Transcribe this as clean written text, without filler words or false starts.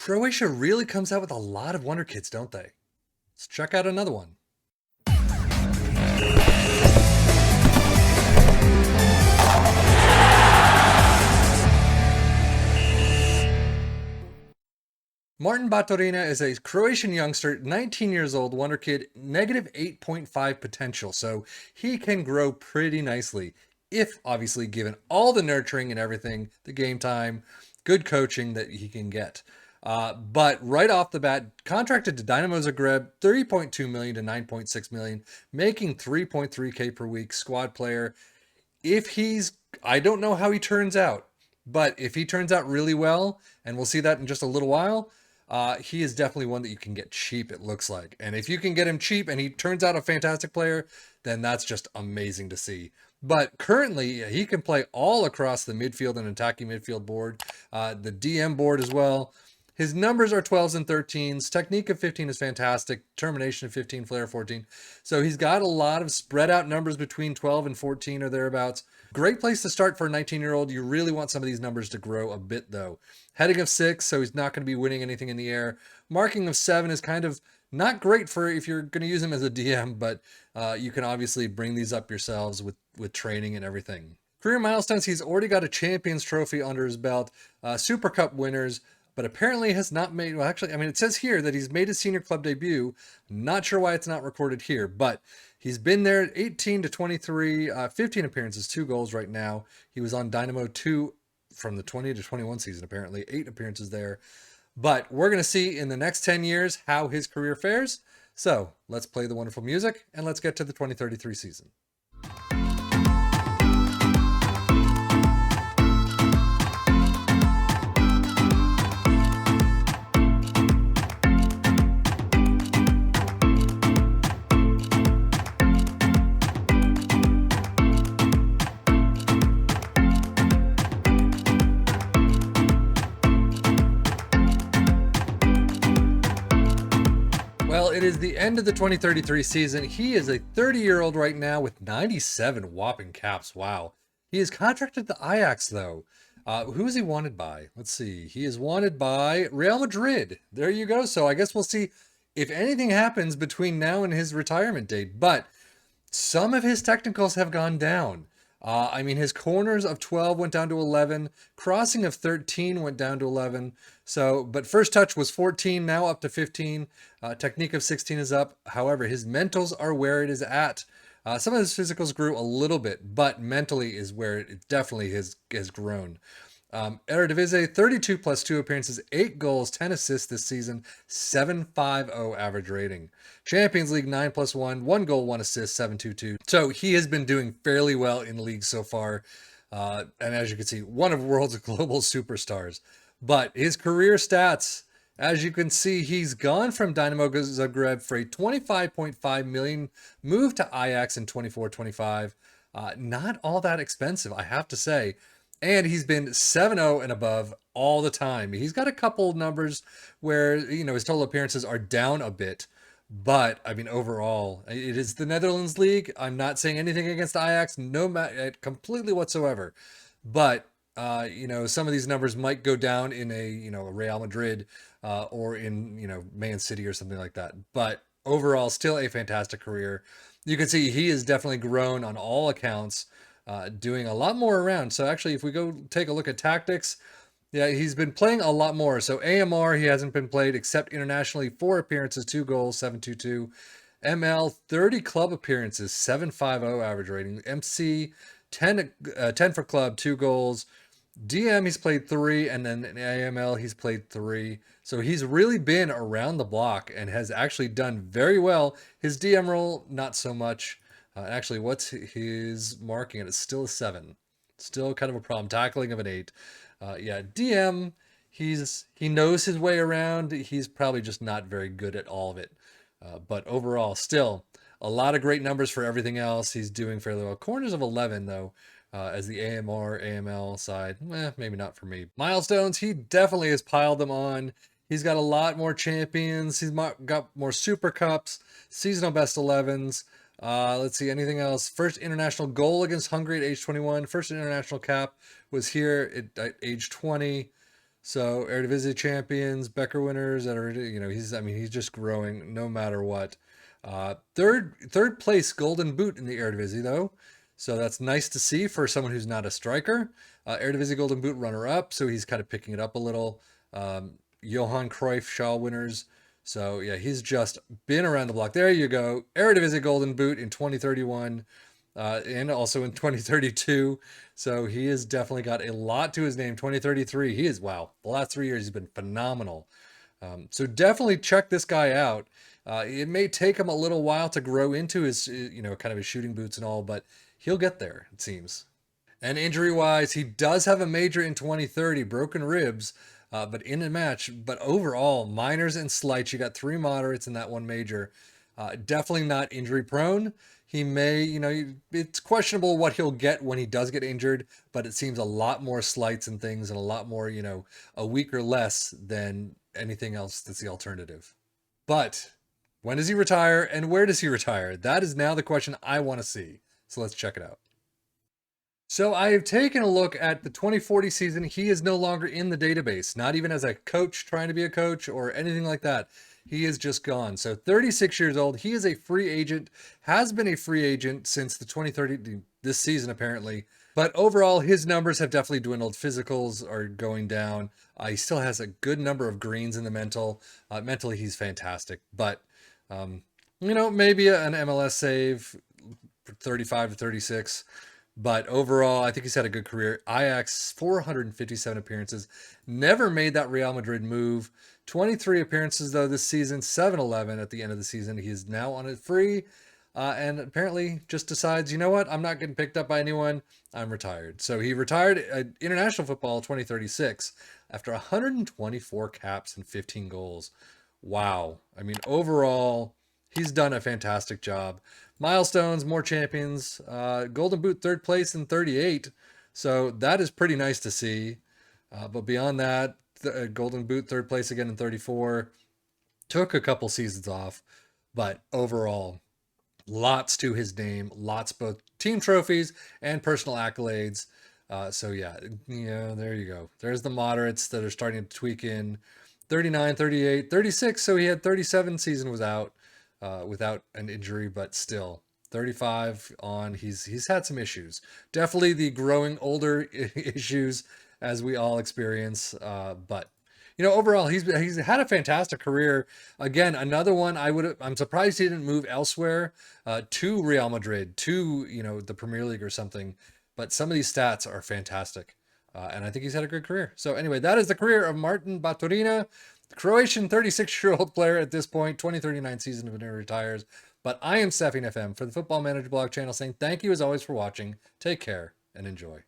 Croatia really comes out with a lot of wonder kids, don't they? Let's check out another one. Martin Baturina is a Croatian youngster, 19 years old, wonder kid, negative 8.5 potential. So he can grow pretty nicely if obviously given all the nurturing and everything, the game time, good coaching that he can get. But right off the bat, contracted to Dynamo Zagreb, 30.2 million to 9.6 million, making 3.3K per week, squad player. I don't know how he turns out, but if he turns out really well, and we'll see that in just a little while, he is definitely one that you can get cheap, it looks like. And if you can get him cheap and he turns out a fantastic player, then that's just amazing to see. But currently, he can play all across the midfield and attacking midfield board, the DM board as well. His numbers are 12s and 13s. Technique of 15 is fantastic. Determination of 15, flair 14. So he's got a lot of spread out numbers between 12 and 14 or thereabouts. Great place to start for a 19-year-old. You really want some of these numbers to grow a bit, though. Heading of 6, so he's not going to be winning anything in the air. Marking of 7 is kind of not great for if you're going to use him as a DM, but you can obviously bring these up yourselves with training and everything. Career milestones, he's already got a Champions Trophy under his belt, Super Cup winners, but apparently has not made, well, actually, I mean, it says here that he's made his senior club debut. Not sure why it's not recorded here, but he's been there 18 to 23, 15 appearances, 2 goals right now. He was on Dynamo 2 from the 20 to 21 season, apparently, 8 appearances there. But we're going to see in the next 10 years how his career fares. So let's play the wonderful music and let's get to the 2033 season. Well, it is the end of the 2033 season. He is a 30-year-old right now with 97 whopping caps. Wow. He is contracted to Ajax, though. Who is he wanted by? Let's see. He is wanted by Real Madrid. There you go. So I guess we'll see if anything happens between now and his retirement date. But some of his technicals have gone down. I mean, his corners of 12 went down to 11. Crossing of 13 went down to 11. So, but first touch was 14, now up to 15. Technique of 16 is up. However, his mentals are where it is at. Some of his physicals grew a little bit, but mentally is where it definitely has grown. Eredivisie, 32 plus 2 appearances, 8 goals, 10 assists this season, 7.50 average rating. Champions League, 9 plus 1, 1 goal, 1 assist, 7.22. So he has been doing fairly well in league so far. And as you can see, one of the world's global superstars. But his career stats, as you can see, he's gone from Dynamo Zagreb for a 25.5 million move to Ajax in 24-25. Not all that expensive, I have to say. And he's been 7-0 and above all the time. He's got a couple numbers where, you know, his total appearances are down a bit. But, I mean, overall, it is the Netherlands League. I'm not saying anything against Ajax, completely whatsoever. But, you know, some of these numbers might go down in a Real Madrid or in, Man City or something like that. But overall, still a fantastic career. You can see he has definitely grown on all accounts. Doing a lot more around. So actually, if we go take a look at tactics, yeah, he's been playing a lot more. So AMR, he hasn't been played except internationally, 4 appearances, 2 goals, 7.22. ML, 30 club appearances, 7.50 average rating. MC, 10 for club, 2 goals. DM, he's played 3, and then in AML, he's played 3. So he's really been around the block and has actually done very well. His DM role, not so much. Actually, what's his marking? It's still a 7. Still kind of a problem. Tackling of an 8. Yeah, DM, he knows his way around. He's probably just not very good at all of it. But overall, still a lot of great numbers for everything else. He's doing fairly well. Corners of 11, though, as the AMR, AML side. Maybe not for me. Milestones, he definitely has piled them on. He's got a lot more champions. He's got more Super Cups, seasonal best 11s. Let's see, anything else? First international goal against Hungary at age 21. First international cap was here at age 20. So Eredivisie champions, Becker winners that are, he's just growing no matter what. Third place Golden Boot in the Eredivisie though. So that's nice to see for someone who's not a striker. Eredivisie Golden Boot runner up, so he's kind of picking it up a little. Johan Cruyff Shaw winners. So yeah, he's just been around the block. There you go. Eredivisie Golden Boot in 2031 and also in 2032. So he has definitely got a lot to his name. 2033, he is, wow. The last 3 years, he's been phenomenal. So definitely check this guy out. It may take him a little while to grow into his, kind of his shooting boots and all, but he'll get there, it seems. And injury-wise, he does have a major in 2030, broken ribs, but in a match. But overall, minors and slights. You got 3 moderates in that 1 major. Definitely not injury-prone. He may, it's questionable what he'll get when he does get injured, but it seems a lot more slights and things and a lot more, a week or less than anything else that's the alternative. But when does he retire and where does he retire? That is now the question I want to see. So let's check it out. So I have taken a look at the 2040 season. He is no longer in the database, not even as a coach trying to be a coach or anything like that. He is just gone. So 36 years old. He is a free agent, has been a free agent since the 2030, this season apparently. But overall, his numbers have definitely dwindled. Physicals are going down. He still has a good number of greens in the mental. Mentally, he's fantastic. But, maybe an MLS save, 35 to 36. But overall, I think he's had a good career. Ajax, 457 appearances. Never made that Real Madrid move. 23 appearances, though, this season. 7-11 at the end of the season. He is now on it free. And apparently just decides, you know what? I'm not getting picked up by anyone. I'm retired. So he retired international football 2036 after 124 caps and 15 goals. Wow. I mean, overall, he's done a fantastic job. Milestones, more champions, Golden Boot 3rd place in 38. So that is pretty nice to see. But beyond that, Golden Boot 3rd place again in 34. Took a couple seasons off. But overall, lots to his name. Lots both team trophies and personal accolades. So yeah, there you go. There's the moderates that are starting to tweak in. 39, 38, 36. So he had 37 season was out. Without an injury, but still 35 on. He's had some issues. Definitely the growing older issues as we all experience. But overall, he's had a fantastic career. Again, another one I'm surprised he didn't move elsewhere to Real Madrid, to the Premier League or something. But some of these stats are fantastic. And I think he's had a good career. So anyway, that is the career of Martin Baturina, the Croatian 36-year-old player at this point, 2039 season when he retires. But I am Stefan FM for the Football Manager blog channel saying thank you as always for watching. Take care and enjoy.